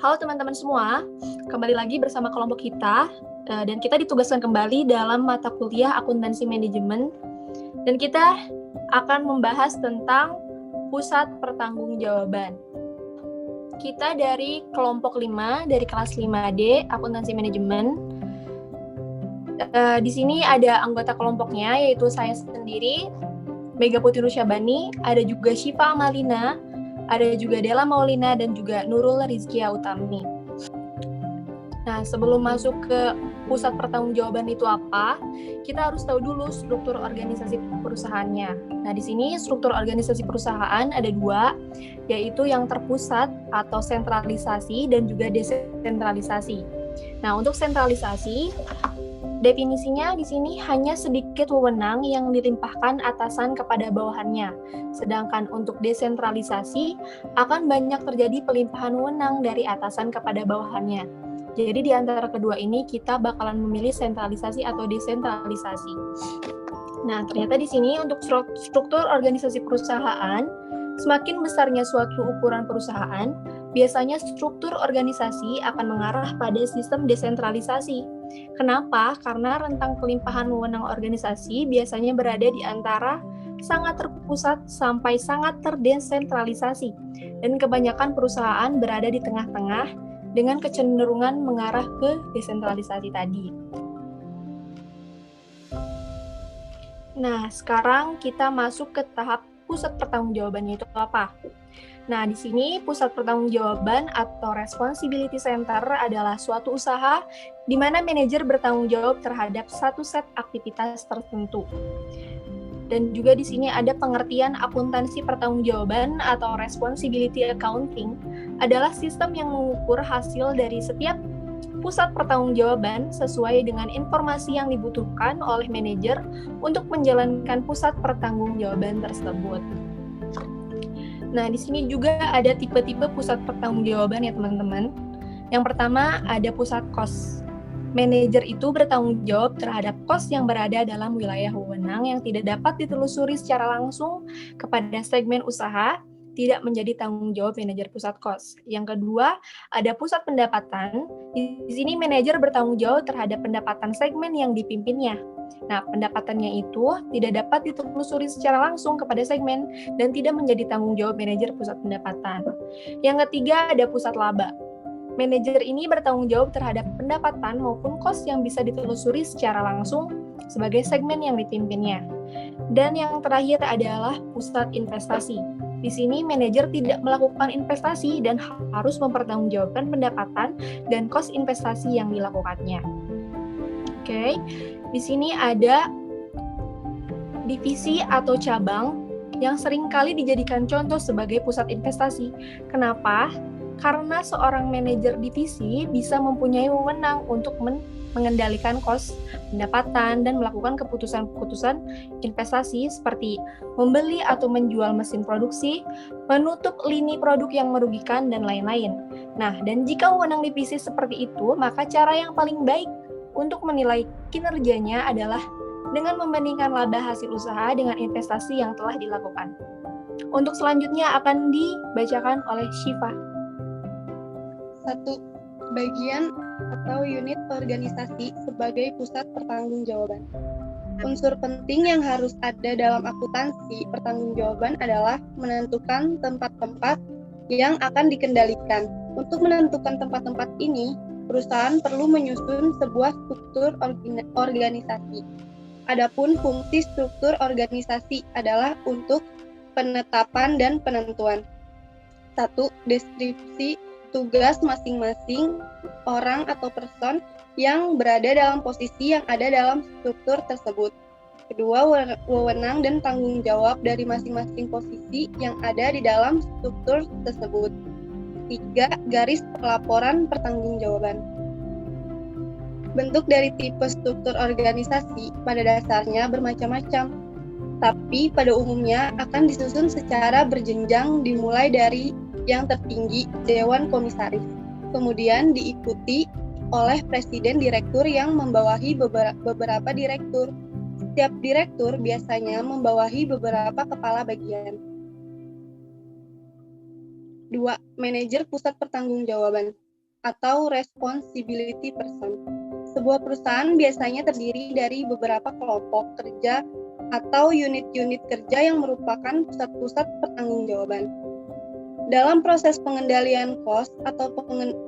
Halo teman-teman semua, kembali lagi bersama kelompok kita dan kita ditugaskan kembali dalam mata kuliah akuntansi manajemen dan kita akan membahas tentang pusat pertanggungjawaban. Kita dari kelompok 5 dari kelas 5D akuntansi manajemen. Di sini ada anggota kelompoknya yaitu saya sendiri, Mega Putri Rusyabani, ada juga Syifa Amalina, ada juga Della Maulina dan juga Nurul Rizkia Utami. Nah, sebelum masuk ke pusat pertanggungjawaban itu apa, kita harus tahu dulu struktur organisasi perusahaannya. Nah, di sini struktur organisasi perusahaan ada dua, yaitu yang terpusat atau sentralisasi dan juga desentralisasi. Nah, untuk sentralisasi, definisinya di sini hanya sedikit wewenang yang dilimpahkan atasan kepada bawahannya. Sedangkan untuk desentralisasi akan banyak terjadi pelimpahan wewenang dari atasan kepada bawahannya. Jadi di antara kedua ini kita bakalan memilih sentralisasi atau desentralisasi. Nah, ternyata di sini untuk struktur organisasi perusahaan, semakin besarnya suatu ukuran perusahaan, biasanya struktur organisasi akan mengarah pada sistem desentralisasi. Kenapa? Karena rentang pelimpahan wewenang organisasi biasanya berada di antara sangat terpusat sampai sangat terdesentralisasi, dan kebanyakan perusahaan berada di tengah-tengah dengan kecenderungan mengarah ke desentralisasi tadi. Nah, sekarang kita masuk ke tahap pusat pertanggungjawabannya itu apa? Nah, di sini pusat pertanggungjawaban atau responsibility center adalah suatu usaha di mana manajer bertanggung jawab terhadap satu set aktivitas tertentu. Dan juga di sini ada pengertian akuntansi pertanggungjawaban atau responsibility accounting adalah sistem yang mengukur hasil dari setiap pusat pertanggungjawaban sesuai dengan informasi yang dibutuhkan oleh manajer untuk menjalankan pusat pertanggungjawaban tersebut. Nah, di sini juga ada tipe-tipe pusat pertanggungjawaban ya teman-teman. Yang pertama ada pusat kos. Manajer itu bertanggung jawab terhadap kos yang berada dalam wilayah wewenang yang tidak dapat ditelusuri secara langsung kepada segmen usaha, tidak menjadi tanggung jawab manajer pusat kos. Yang kedua, ada pusat pendapatan. Di sini manajer bertanggung jawab terhadap pendapatan segmen yang dipimpinnya. Nah, pendapatannya itu tidak dapat ditelusuri secara langsung kepada segmen dan tidak menjadi tanggung jawab manajer pusat pendapatan. Yang ketiga, ada pusat laba. Manajer ini bertanggung jawab terhadap pendapatan maupun kos yang bisa ditelusuri secara langsung sebagai segmen yang dipimpinnya. Dan yang terakhir adalah pusat investasi. Di sini manajer tidak melakukan investasi dan harus mempertanggungjawabkan pendapatan dan kos investasi yang dilakukannya. Oke, di sini ada divisi atau cabang yang seringkali dijadikan contoh sebagai pusat investasi. Kenapa? Karena seorang manajer divisi bisa mempunyai wewenang untuk mengendalikan kos, pendapatan, dan melakukan keputusan-keputusan investasi seperti membeli atau menjual mesin produksi, menutup lini produk yang merugikan, dan lain-lain. Nah, dan jika wewenang divisi seperti itu, maka cara yang paling baik untuk menilai kinerjanya adalah dengan membandingkan laba hasil usaha dengan investasi yang telah dilakukan. Untuk selanjutnya akan dibacakan oleh Syifa. 1. Bagian atau unit organisasi sebagai pusat pertanggungjawaban. Unsur penting yang harus ada dalam akuntansi pertanggungjawaban adalah menentukan tempat-tempat yang akan dikendalikan. Untuk menentukan tempat-tempat ini, perusahaan perlu menyusun sebuah struktur organisasi. Adapun fungsi struktur organisasi adalah untuk penetapan dan penentuan. 1. Deskripsi tugas masing-masing orang atau person yang berada dalam posisi yang ada dalam struktur tersebut. Kedua, wewenang dan tanggung jawab dari masing-masing posisi yang ada di dalam struktur tersebut. 3. Garis pelaporan pertanggungjawaban. Bentuk dari tipe struktur organisasi pada dasarnya bermacam-macam, tapi pada umumnya akan disusun secara berjenjang dimulai dari yang tertinggi, Dewan Komisaris, kemudian diikuti oleh Presiden Direktur yang membawahi beberapa direktur. Setiap direktur biasanya membawahi beberapa kepala bagian. 2. Manajer pusat pertanggungjawaban. atau responsibility person. Sebuah perusahaan biasanya terdiri dari beberapa kelompok kerja atau unit-unit kerja yang merupakan pusat-pusat pertanggungjawaban. Dalam proses pengendalian cost atau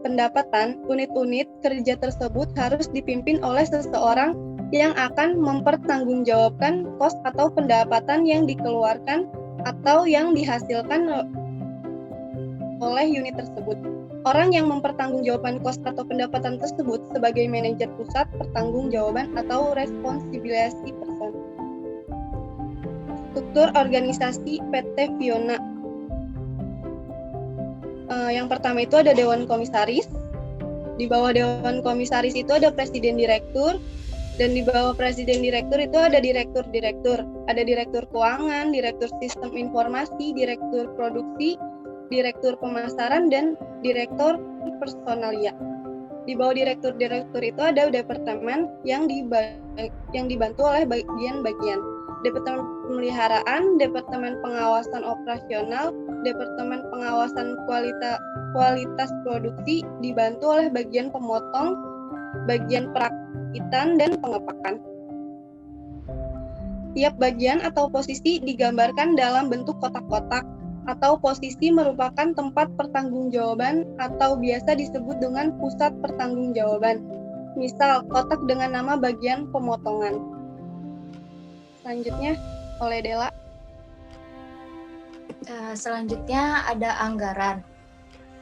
pendapatan, unit-unit kerja tersebut harus dipimpin oleh seseorang yang akan mempertanggungjawabkan cost atau pendapatan yang dikeluarkan atau yang dihasilkan oleh unit tersebut. Orang yang mempertanggungjawabkan cost atau pendapatan tersebut sebagai manajer pusat pertanggungjawaban atau responsibility person. Struktur organisasi PT Fiona. Yang pertama itu ada Dewan Komisaris. Di bawah Dewan Komisaris itu ada Presiden Direktur. Dan di bawah Presiden Direktur itu ada Direktur-Direktur. Ada Direktur Keuangan, Direktur Sistem Informasi, Direktur Produksi, Direktur Pemasaran, dan Direktur Personalia. Di bawah direktur-direktur itu ada departemen yang dibantu oleh bagian-bagian. Departemen Pemeliharaan, Departemen Pengawasan Operasional, Departemen Pengawasan Kualitas Produksi dibantu oleh bagian pemotong, bagian perakitan, dan pengepakan. Tiap bagian atau posisi digambarkan dalam bentuk kotak-kotak atau posisi merupakan tempat pertanggungjawaban atau biasa disebut dengan pusat pertanggungjawaban. Misal, kotak dengan nama bagian pemotongan. Selanjutnya, oleh Dela. Selanjutnya ada anggaran.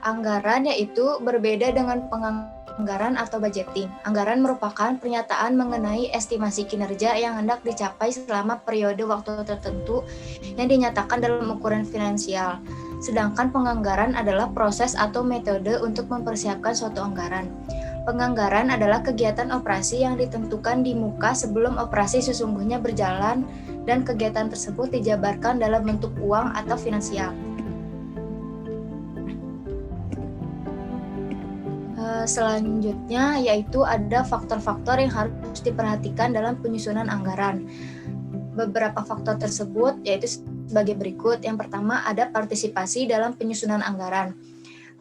Anggaran yaitu berbeda dengan penganggaran atau budgeting. Anggaran merupakan pernyataan mengenai estimasi kinerja yang hendak dicapai selama periode waktu tertentu yang dinyatakan dalam ukuran finansial. Sedangkan penganggaran adalah proses atau metode untuk mempersiapkan suatu anggaran. Penganggaran adalah kegiatan operasi yang ditentukan di muka sebelum operasi sesungguhnya berjalan dan kegiatan tersebut dijabarkan dalam bentuk uang atau finansial. Selanjutnya yaitu ada faktor-faktor yang harus diperhatikan dalam penyusunan anggaran. Beberapa faktor tersebut yaitu sebagai berikut. Yang pertama ada partisipasi dalam penyusunan anggaran.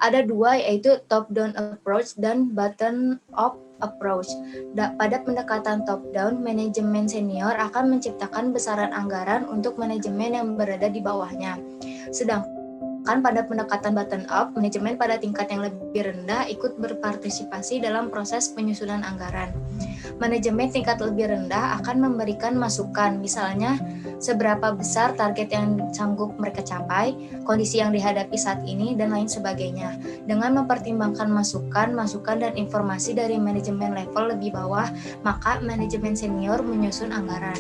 Ada dua yaitu top-down approach dan bottom-up approach. Pada pendekatan top-down, manajemen senior akan menciptakan besaran anggaran untuk manajemen yang berada di bawahnya. Sedangkan pada pendekatan bottom-up, manajemen pada tingkat yang lebih rendah ikut berpartisipasi dalam proses penyusunan anggaran. Manajemen tingkat lebih rendah akan memberikan masukan, misalnya seberapa besar target yang sanggup mereka capai, kondisi yang dihadapi saat ini, dan lain sebagainya. Dengan mempertimbangkan masukan dan informasi dari manajemen level lebih bawah, maka manajemen senior menyusun anggaran.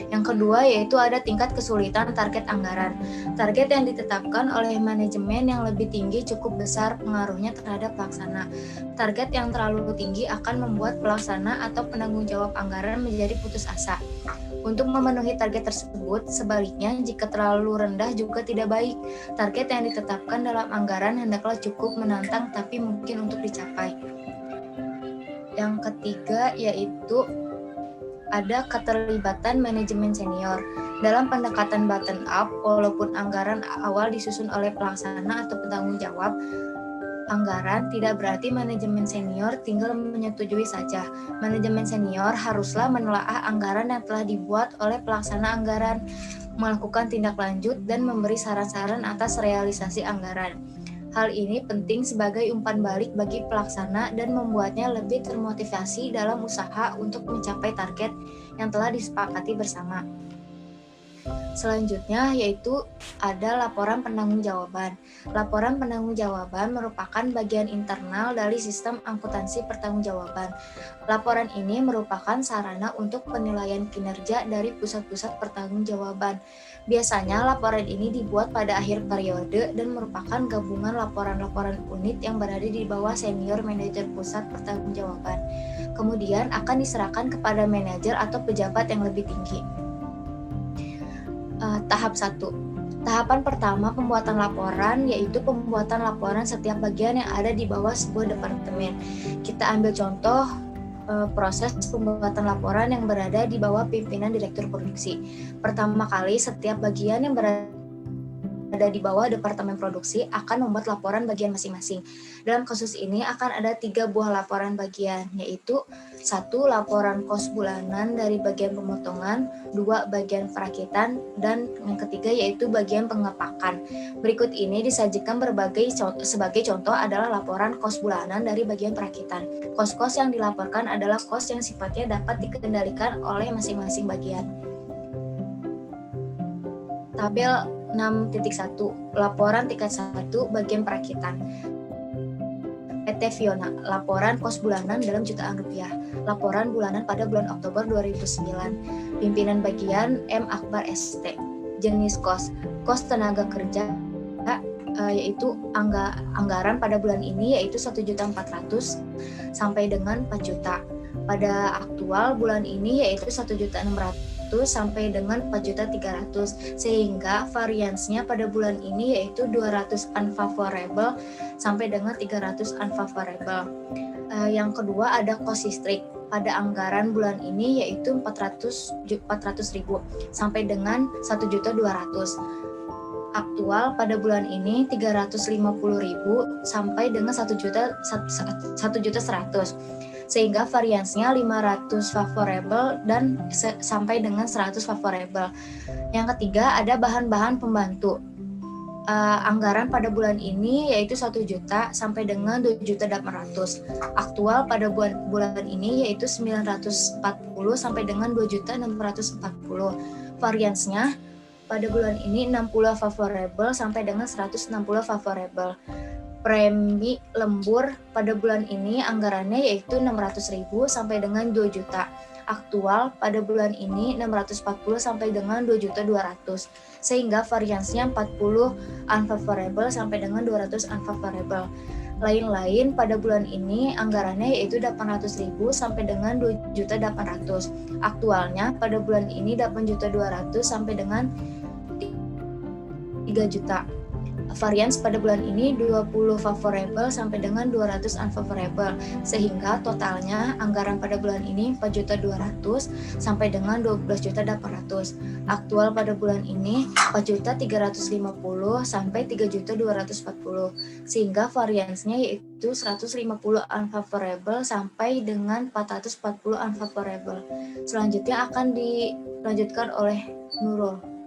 Yang kedua yaitu ada tingkat kesulitan target anggaran. Target yang ditetapkan oleh manajemen yang lebih tinggi cukup besar pengaruhnya terhadap pelaksana. Target yang terlalu tinggi akan membuat pelaksana atau penanggung jawab anggaran menjadi putus asa. Untuk memenuhi target tersebut, sebaliknya jika terlalu rendah juga tidak baik. Target yang ditetapkan dalam anggaran hendaklah cukup menantang tapi mungkin untuk dicapai. Yang ketiga yaitu ada keterlibatan manajemen senior. Dalam pendekatan bottom up, walaupun anggaran awal disusun oleh pelaksana atau penanggung jawab anggaran, tidak berarti manajemen senior tinggal menyetujui saja. Manajemen senior haruslah menelaah anggaran yang telah dibuat oleh pelaksana anggaran, melakukan tindak lanjut, dan memberi saran-saran atas realisasi anggaran. Hal ini penting sebagai umpan balik bagi pelaksana dan membuatnya lebih termotivasi dalam usaha untuk mencapai target yang telah disepakati bersama. Selanjutnya yaitu ada laporan penanggung-jawaban. Laporan penanggung-jawaban merupakan bagian internal dari sistem akuntansi pertanggungjawaban. Laporan ini merupakan sarana untuk penilaian kinerja dari pusat-pusat pertanggungjawaban. Biasanya laporan ini dibuat pada akhir periode dan merupakan gabungan laporan-laporan unit yang berada di bawah senior manajer pusat pertanggungjawaban. Kemudian akan diserahkan kepada manajer atau pejabat yang lebih tinggi. Tahap 1. Tahapan pertama pembuatan laporan yaitu pembuatan laporan setiap bagian yang ada di bawah sebuah departemen. Kita ambil contoh proses pembuatan laporan yang berada di bawah pimpinan direktur produksi. Pertama kali setiap bagian yang berada berada di bawah Departemen Produksi akan membuat laporan bagian masing-masing. Dalam kasus ini akan ada 3 buah laporan bagian, yaitu 1. Laporan kos bulanan dari bagian pemotongan, 2. Bagian perakitan, dan yang ketiga yaitu bagian pengepakan. Berikut ini disajikan sebagai contoh adalah laporan kos bulanan dari bagian perakitan. Kos-kos yang dilaporkan adalah kos yang sifatnya dapat dikendalikan oleh masing-masing bagian. Tabel 6.1, laporan tingkat 1 bagian perakitan. PT Fiona, laporan kos bulanan dalam jutaan rupiah. Laporan bulanan pada bulan Oktober 2009. Pimpinan bagian M. Akbar ST. Jenis kos tenaga kerja, yaitu anggaran pada bulan ini yaitu 1.400.000 sampai dengan 4 juta. Pada aktual bulan ini yaitu 1.600.000 sampai dengan 4.300.000, sehingga variansnya pada bulan ini yaitu 200 unfavorable sampai dengan 300 unfavorable. Yang kedua ada kos listrik pada anggaran bulan ini yaitu 400.000 sampai dengan 1.200.000. Aktual pada bulan ini 350.000 sampai dengan 1.100.000, sehingga variansnya 500 favorable dan sampai dengan 100 favorable. Yang ketiga ada bahan-bahan pembantu. Anggaran pada bulan ini yaitu 1 juta sampai dengan 2.800.000. Aktual pada bulan ini yaitu 940 sampai dengan 2.640.000. Variansnya pada bulan ini 60 favorable sampai dengan 160 favorable. Premi lembur pada bulan ini anggarannya yaitu 600.000 sampai dengan 2 juta. Aktual pada bulan ini 640 sampai dengan 2.200.000, sehingga variansnya 40 unfavorable sampai dengan 200 unfavorable. Lain-lain pada bulan ini anggarannya yaitu 800.000 sampai dengan 2.800.000. Aktualnya pada bulan ini 8.200.000 sampai dengan 3 juta. Varians pada bulan ini 20 favorable sampai dengan 200 unfavorable, sehingga totalnya anggaran pada bulan ini 4.200.000 sampai dengan 12.800.000. Aktual pada bulan ini 4.350.000 sampai 3.240.000, sehingga variansnya yaitu 150 unfavorable sampai dengan 440 unfavorable. Selanjutnya akan dilanjutkan oleh Nurul.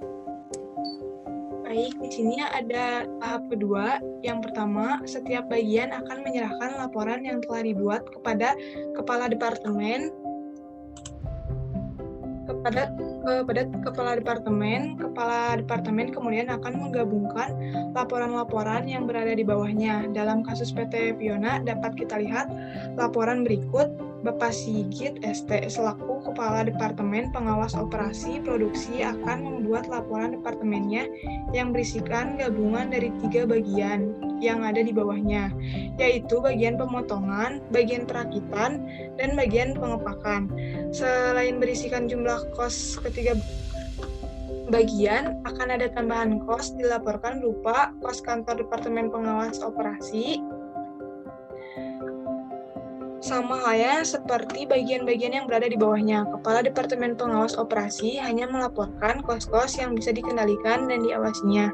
Baik, di sini ada tahap kedua. Yang pertama, setiap bagian akan menyerahkan laporan yang telah dibuat kepada kepala departemen. Kepala departemen kemudian akan menggabungkan laporan-laporan yang berada di bawahnya. Dalam kasus PT Fiona dapat kita lihat laporan berikut. Bapak Sigit ST selaku Kepala Departemen Pengawas Operasi Produksi akan membuat laporan departemennya yang berisikan gabungan dari 3 bagian yang ada di bawahnya, yaitu bagian pemotongan, bagian perakitan, dan bagian pengepakan. Selain berisikan jumlah kos ketiga bagian, akan ada tambahan kos dilaporkan berupa kos kantor Departemen Pengawas Operasi, sama halnya seperti bagian-bagian yang berada di bawahnya. Kepala Departemen Pengawas Operasi hanya melaporkan kos-kos yang bisa dikendalikan dan diawasinya.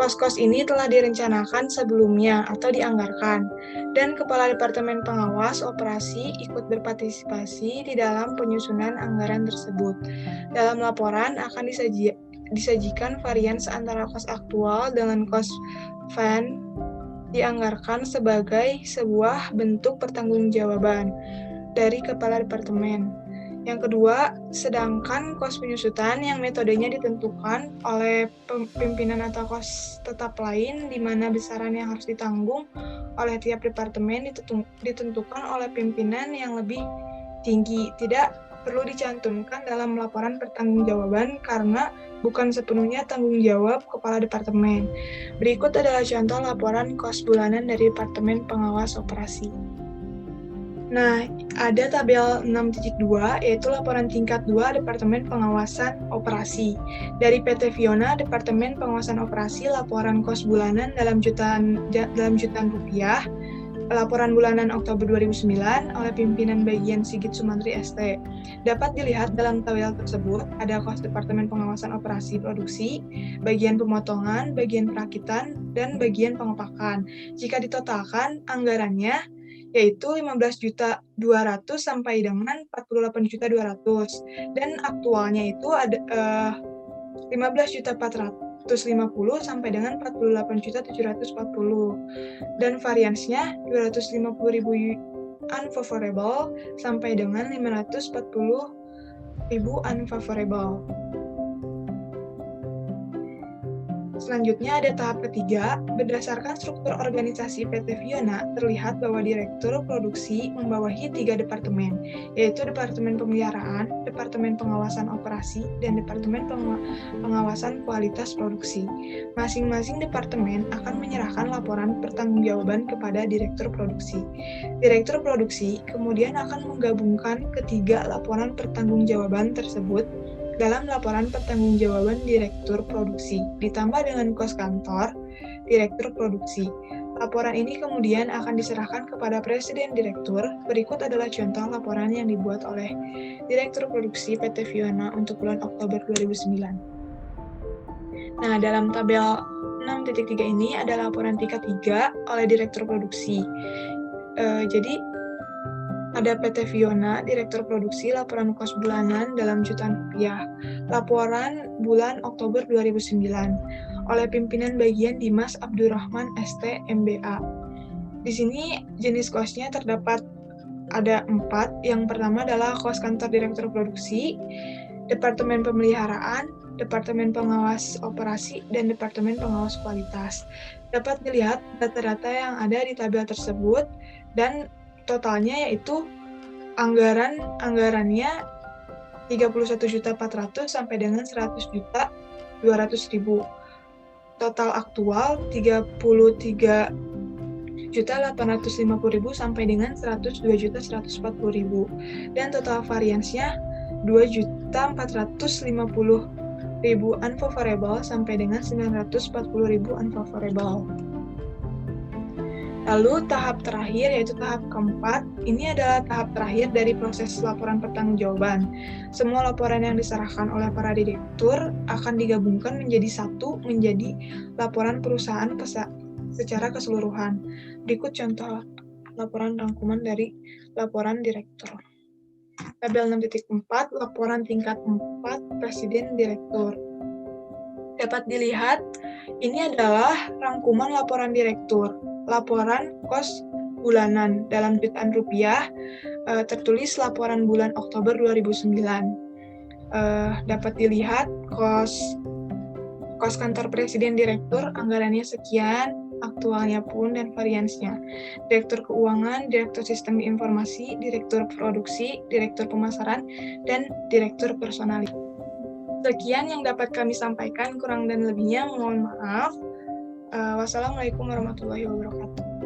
Kos-kos ini telah direncanakan sebelumnya atau dianggarkan, dan Kepala Departemen Pengawas Operasi ikut berpartisipasi di dalam penyusunan anggaran tersebut. Dalam laporan akan disajikan varians antara kos aktual dengan kos van dianggarkan sebagai sebuah bentuk pertanggungjawaban dari kepala departemen. Yang kedua, sedangkan kos penyusutan yang metodenya ditentukan oleh pimpinan atau kos tetap lain, di mana besaran yang harus ditanggung oleh tiap departemen ditentukan oleh pimpinan yang lebih tinggi. Tidak perlu dicantumkan dalam laporan pertanggungjawaban karena bukan sepenuhnya tanggung jawab kepala departemen. Berikut adalah contoh laporan kos bulanan dari Departemen Pengawas Operasi. Nah, ada tabel 6.2 yaitu laporan tingkat 2 Departemen Pengawasan Operasi. Dari PT Fiona, Departemen Pengawasan Operasi, laporan kos bulanan dalam jutaan rupiah. laporan bulanan Oktober 2009 oleh pimpinan bagian Sigit Sumantri ST. Dapat dilihat dalam tabel tersebut ada kos Departemen Pengawasan Operasi Produksi, bagian pemotongan, bagian perakitan, dan bagian pengepakan. Jika ditotalkan, anggarannya yaitu 15.200.000 sampai dengan 48.200.000 dan aktualnya itu ada 15.450.000 sampai dengan 48.740 dan variansnya 250.000 unfavorable sampai dengan 540.000 unfavorable. Selanjutnya ada tahap ketiga. Berdasarkan struktur organisasi PT Viona, terlihat bahwa Direktur Produksi membawahi 3 departemen, yaitu Departemen Pemeliharaan, Departemen Pengawasan Operasi, dan Departemen Pengawasan Kualitas Produksi. Masing-masing departemen akan menyerahkan laporan pertanggungjawaban kepada Direktur Produksi. Direktur Produksi kemudian akan menggabungkan ketiga laporan pertanggungjawaban tersebut dalam laporan pertanggungjawaban Direktur Produksi, ditambah dengan kos kantor Direktur Produksi. Laporan ini kemudian akan diserahkan kepada Presiden Direktur. Berikut adalah contoh laporan yang dibuat oleh Direktur Produksi PT Viona untuk bulan Oktober 2009. Nah, dalam tabel 6.3 ini ada laporan tingkat 3 oleh Direktur Produksi. Jadi, ada PT Viona, Direktur Produksi, laporan kos bulanan dalam jutaan rupiah. Laporan bulan Oktober 2009 oleh pimpinan bagian Dimas Abdurrahman ST MBA. Di sini jenis kosnya terdapat ada 4. Yang pertama adalah kos kantor Direktur Produksi, Departemen Pemeliharaan, Departemen Pengawas Operasi, dan Departemen Pengawas Kualitas. Dapat dilihat data-data yang ada di tabel tersebut dan totalnya yaitu anggarannya 31.400.000 sampai dengan 100.200.000. Total aktual 33.850.000 sampai dengan 102.140.000 dan total variansnya 2.450.000 unfavorable sampai dengan 940.000 unfavorable. Lalu tahap terakhir yaitu tahap keempat, ini adalah tahap terakhir dari proses laporan pertanggungjawaban. Semua laporan yang diserahkan oleh para direktur akan digabungkan menjadi satu menjadi laporan perusahaan secara keseluruhan. Berikut contoh laporan rangkuman dari laporan direktur. Tabel 6.4, laporan tingkat 4 Presiden Direktur. Dapat dilihat, ini adalah rangkuman laporan direktur. Laporan kos bulanan dalam jutaan rupiah, tertulis laporan bulan Oktober 2009. Dapat dilihat kos kantor Presiden Direktur, anggarannya sekian, aktualnya pun dan variansnya. Direktur Keuangan, Direktur Sistem Informasi, Direktur Produksi, Direktur Pemasaran, dan Direktur Personal. Sekian yang dapat kami sampaikan, kurang dan lebihnya mohon maaf. Wassalamualaikum warahmatullahi wabarakatuh.